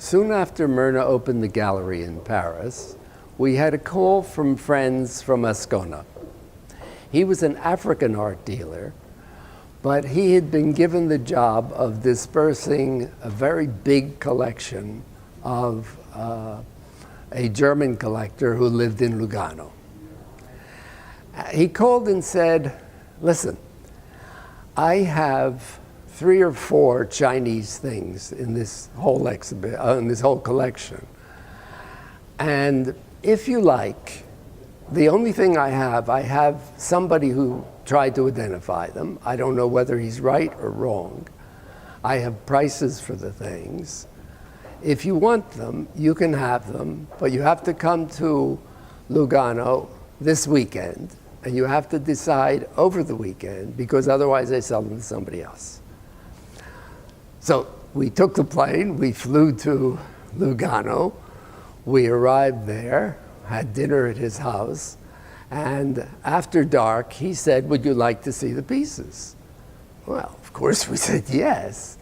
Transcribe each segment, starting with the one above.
Soon after Myrna opened the gallery in Paris, we had a call from friends from Ascona. He was an African art dealer, but he had been given the job of dispersing a very big collection of a German collector who lived in Lugano. He called and said, listen, I have 3 or 4 Chinese things in this whole in this whole collection. And if you like, the only thing I have somebody who tried to identify them. I don't know whether he's right or wrong. I have prices for the things. If you want them, you can have them, but you have to come to Lugano this weekend, and you have to decide over the weekend, because otherwise I sell them to somebody else. So we took the plane, we flew to Lugano, we arrived there, had dinner at his house, and after dark, he said, would you like to see the pieces? Well, of course we said yes.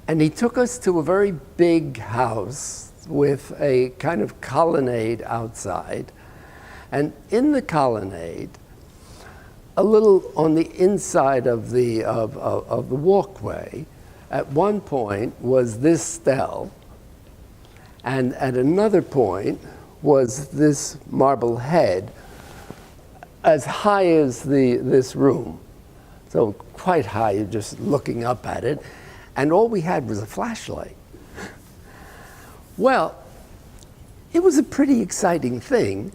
And he took us to a very big house with a kind of colonnade outside. And in the colonnade, a little on the inside of the walkway, at one point was this stele, and at another point was this marble head as high as this room. So quite high, you're just looking up at it. And all we had was a flashlight. Well, it was a pretty exciting thing.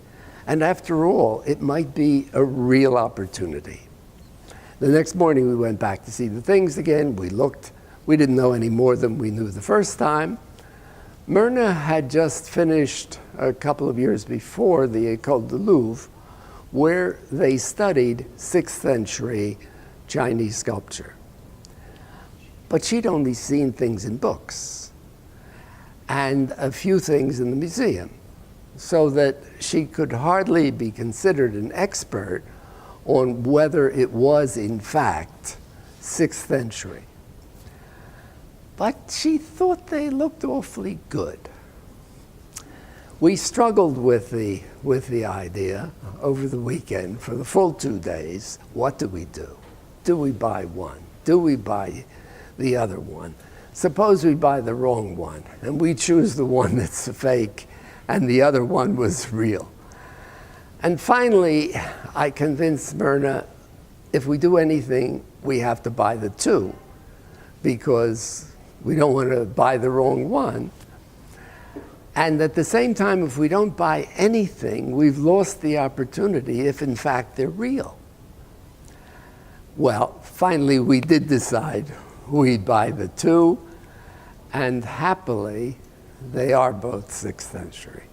And after all, it might be a real opportunity. The next morning, we went back to see the things again. We looked. We didn't know any more than we knew the first time. Myrna had just finished a couple of years before the École du Louvre, where they studied 6th century Chinese sculpture. But she'd only seen things in books and a few things in the museum, so that she could hardly be considered an expert on whether it was, in fact, 6th century. But she thought they looked awfully good. We struggled with the idea over the weekend for the full 2 days. What do we do? Do we buy one? Do we buy the other one? Suppose we buy the wrong one, and we choose the one that's a fake, and the other one was real. And finally, I convinced Myrna, if we do anything, we have to buy the 2, because we don't want to buy the wrong one. And at the same time, if we don't buy anything, we've lost the opportunity if in fact they're real. Well, finally we did decide we'd buy the 2, and happily, they are both 6th century.